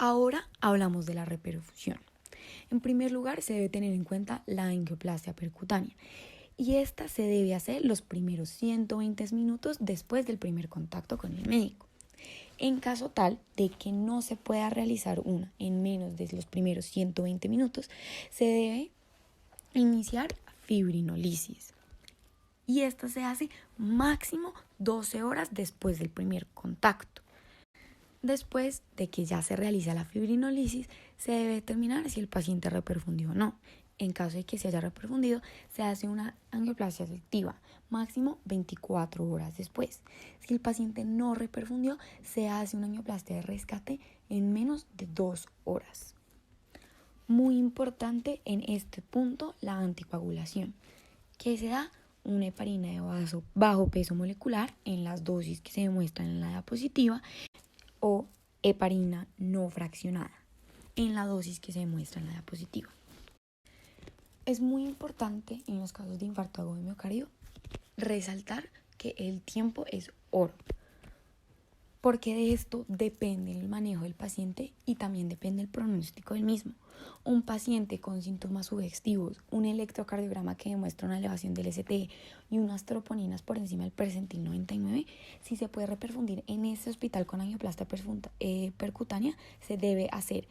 Ahora hablamos de la reperfusión. En primer lugar, se debe tener en cuenta la angioplastia percutánea y esta se debe hacer los primeros 120 minutos después del primer contacto con el médico. En caso tal de que no se pueda realizar una en menos de los primeros 120 minutos, se debe iniciar fibrinolisis. Y esta se hace máximo 12 horas después del primer contacto. Después de que ya se realiza la fibrinolisis, se debe determinar si el paciente reperfundió o no. En caso de que se haya reperfundido, se hace una angioplastia selectiva, máximo 24 horas después. Si el paciente no reperfundió, se hace una angioplastia de rescate en menos de 2 horas. Muy importante en este punto la anticoagulación, que se da una heparina de bajo peso molecular en las dosis que se demuestran en la diapositiva o heparina no fraccionada en la dosis que se demuestra en la diapositiva. Es muy importante en los casos de infarto agudo de miocardio resaltar que el tiempo es oro, porque de esto depende el manejo del paciente y también depende el pronóstico del mismo. Un paciente con síntomas sugestivos, un electrocardiograma que demuestra una elevación del ST y unas troponinas por encima del percentil 99, si se puede reperfundir en ese hospital con angioplastia percutánea, se debe hacer.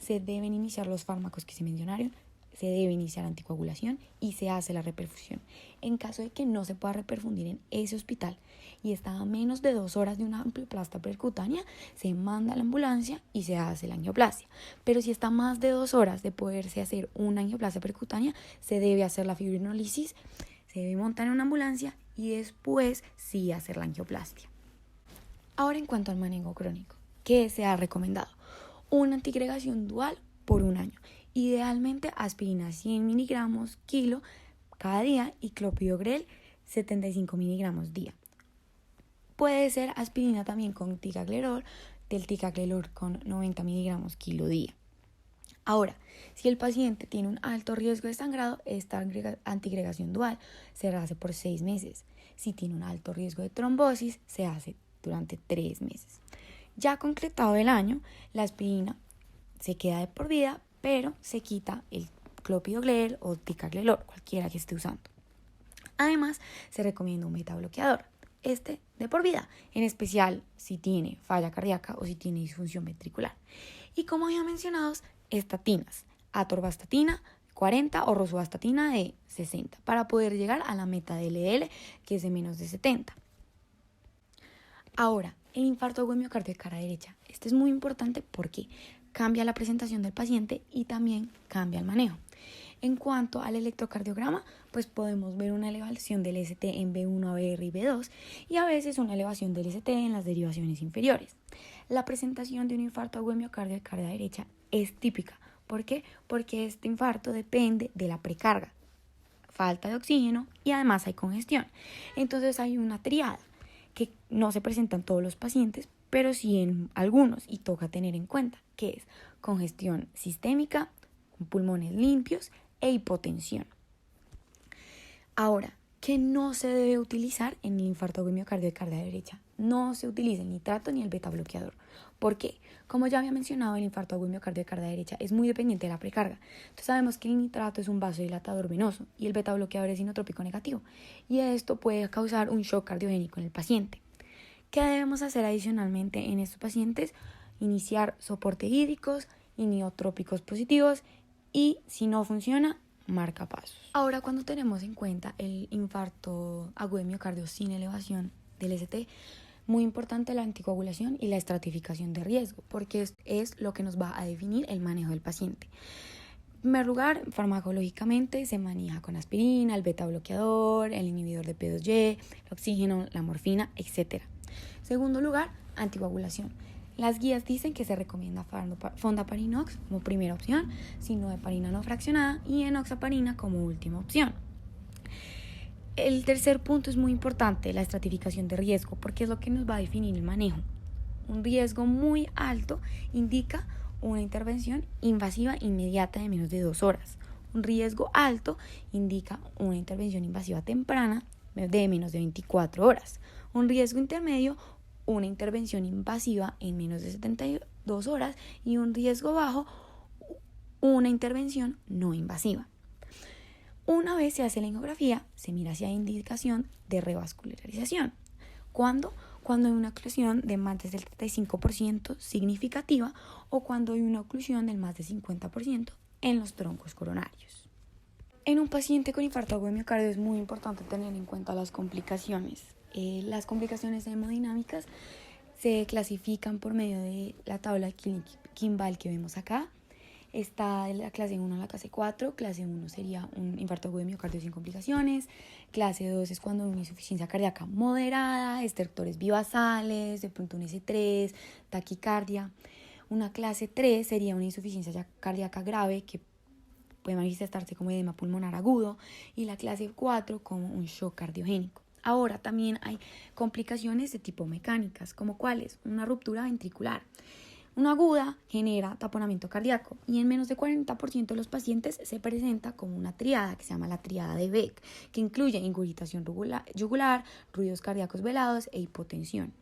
Se deben iniciar los fármacos que se mencionaron, se debe iniciar anticoagulación y se hace la reperfusión. En caso de que no se pueda reperfundir en ese hospital y está a menos de 2 horas de una angioplastia percutánea, se manda a la ambulancia y se hace la angioplastia. Pero si está más de 2 horas de poderse hacer una angioplastia percutánea, se debe hacer la fibrinolisis, se debe montar en una ambulancia y después sí hacer la angioplastia. Ahora, en cuanto al manejo crónico, ¿qué se ha recomendado? Una antiagregación dual por 1 año. Idealmente aspirina 100 miligramos kilo cada día y clopidogrel 75 miligramos día. Puede ser aspirina también con ticagrelor, del ticagrelor con 90 miligramos kilo día. Ahora, si el paciente tiene un alto riesgo de sangrado, esta antiagregación dual se hace por 6 meses. Si tiene un alto riesgo de trombosis, se hace durante 3 meses. Ya concretado el año, la aspirina se queda de por vida, pero se quita el clopidogrel o ticagrelor, cualquiera que esté usando. Además, se recomienda un betabloqueador, de por vida, en especial si tiene falla cardíaca o si tiene disfunción ventricular. Y como había mencionado, estatinas, atorvastatina 40 o rosuvastatina de 60, para poder llegar a la meta de LDL, que es de menos de 70. Ahora, el infarto agudo de miocardio de cara derecha. Este es muy importante porque cambia la presentación del paciente y también cambia el manejo. En cuanto al electrocardiograma, pues podemos ver una elevación del ST en B1, ABR y B2 y a veces una elevación del ST en las derivaciones inferiores. La presentación de un infarto agudo de miocardio de cara derecha es típica. ¿Por qué? Porque este infarto depende de la precarga, falta de oxígeno y además hay congestión. Entonces hay una triada que no se presenta en todos los pacientes, pero sí en algunos y toca tener en cuenta, que es congestión sistémica, pulmones limpios e hipotensión. Ahora, ¿qué no se debe utilizar en el infarto agudo de miocardio de cara derecha? No se utiliza el nitrato ni el betabloqueador. ¿Por qué? Como ya había mencionado, el infarto agudo de miocardio de cara derecha es muy dependiente de la precarga. Entonces sabemos que el nitrato es un vasodilatador venoso y el betabloqueador es inotrópico negativo. Y esto puede causar un shock cardiogénico en el paciente. ¿Qué debemos hacer adicionalmente en estos pacientes? Iniciar soporte hídricos, iniotrópicos positivos y si no funciona, marcapasos. Ahora, cuando tenemos en cuenta el infarto agudo de miocardio sin elevación del ST, muy importante la anticoagulación y la estratificación de riesgo, porque es lo que nos va a definir el manejo del paciente. En primer lugar, farmacológicamente se maneja con aspirina, el betabloqueador, el inhibidor de P2Y, el oxígeno, la morfina, etc. Segundo lugar, anticoagulación. Las guías dicen que se recomienda fondaparin-ox como primera opción, sinoheparina no fraccionada y enoxaparina como última opción. El tercer punto es muy importante, la estratificación de riesgo, porque es lo que nos va a definir el manejo. Un riesgo muy alto indica una intervención invasiva inmediata de menos de 2 horas. Un riesgo alto indica una intervención invasiva temprana de menos de 24 horas. Un riesgo intermedio, una intervención invasiva en menos de 2 horas y un riesgo bajo, una intervención no invasiva. Una vez se hace la angiografía, se mira si hay indicación de revascularización. ¿Cuándo? Cuando hay una oclusión de más del 35% significativa o cuando hay una oclusión del más del 50% en los troncos coronarios. En un paciente con infarto agudo de miocardio es muy importante tener en cuenta las complicaciones. Las complicaciones hemodinámicas se clasifican por medio de la tabla Kimball que vemos acá. Está de la clase 1 a la clase 4. Clase 1 sería un infarto agudo de miocardio sin complicaciones. Clase 2 es cuando hay una insuficiencia cardíaca moderada, estertores bivasales, de pronto un S3, taquicardia. Una clase 3 sería una insuficiencia cardíaca grave que puede manifestarse como edema pulmonar agudo. Y la clase 4 como un shock cardiogénico. Ahora también hay complicaciones de tipo mecánicas, como cuáles, una ruptura ventricular. Una aguda genera taponamiento cardíaco y en menos de 40% de los pacientes se presenta como una triada que se llama la triada de Beck, que incluye ingurgitación yugular, ruidos cardíacos velados e hipotensión.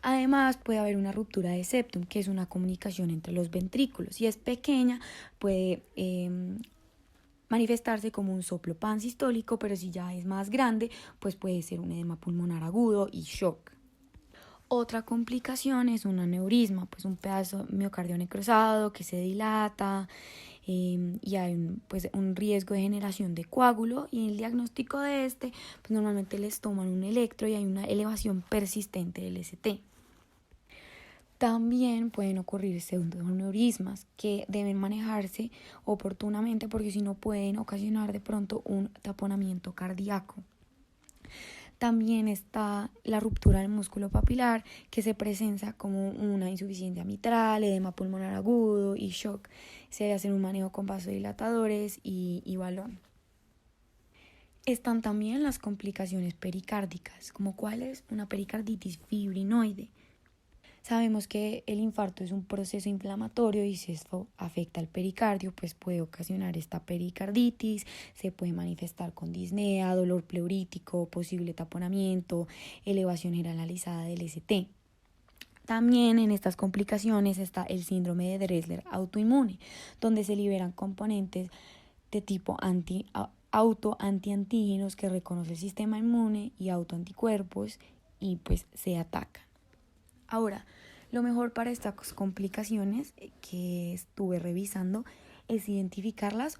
Además, puede haber una ruptura de septum, que es una comunicación entre los ventrículos. Si es pequeña, puede manifestarse como un soplo pansistólico, pero si ya es más grande, pues puede ser un edema pulmonar agudo y shock. Otra complicación es un aneurisma, pues un pedazo miocardio necrosado que se dilata y hay un riesgo de generación de coágulo, y en el diagnóstico de pues normalmente les toman un electro y hay una elevación persistente del ST. También pueden ocurrir pseudoaneurismas que deben manejarse oportunamente porque si no pueden ocasionar de pronto un taponamiento cardíaco. También está la ruptura del músculo papilar, que se presenta como una insuficiencia mitral, edema pulmonar agudo y shock. Se debe hacer un manejo con vasodilatadores y balón. Están también las complicaciones pericárdicas, como cuál es una pericarditis fibrinoide. Sabemos que el infarto es un proceso inflamatorio y si esto afecta al pericardio, pues puede ocasionar esta pericarditis, se puede manifestar con disnea, dolor pleurítico, posible taponamiento, elevación generalizada del ST. También en estas complicaciones está el síndrome de Dressler autoinmune, donde se liberan componentes de tipo antiantígenos que reconoce el sistema inmune y autoanticuerpos y pues se atacan. Ahora, lo mejor para estas complicaciones que estuve revisando es identificarlas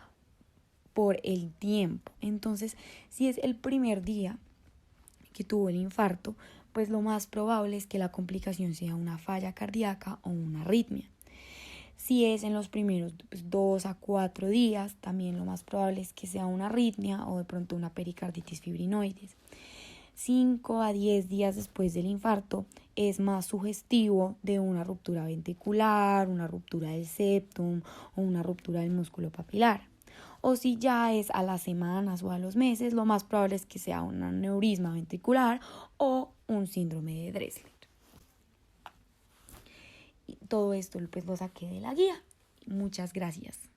por el tiempo. Entonces, si es el primer día que tuvo el infarto, pues lo más probable es que la complicación sea una falla cardíaca o una arritmia. Si es en los primeros 2 a 4 días, también lo más probable es que sea una arritmia o de pronto una pericarditis fibrinoides. 5 a 10 días después del infarto es más sugestivo de una ruptura ventricular, una ruptura del septum o una ruptura del músculo papilar. O si ya es a las semanas o a los meses, lo más probable es que sea un aneurisma ventricular o un síndrome de Dressler. Y todo esto pues lo saqué de la guía. Muchas gracias.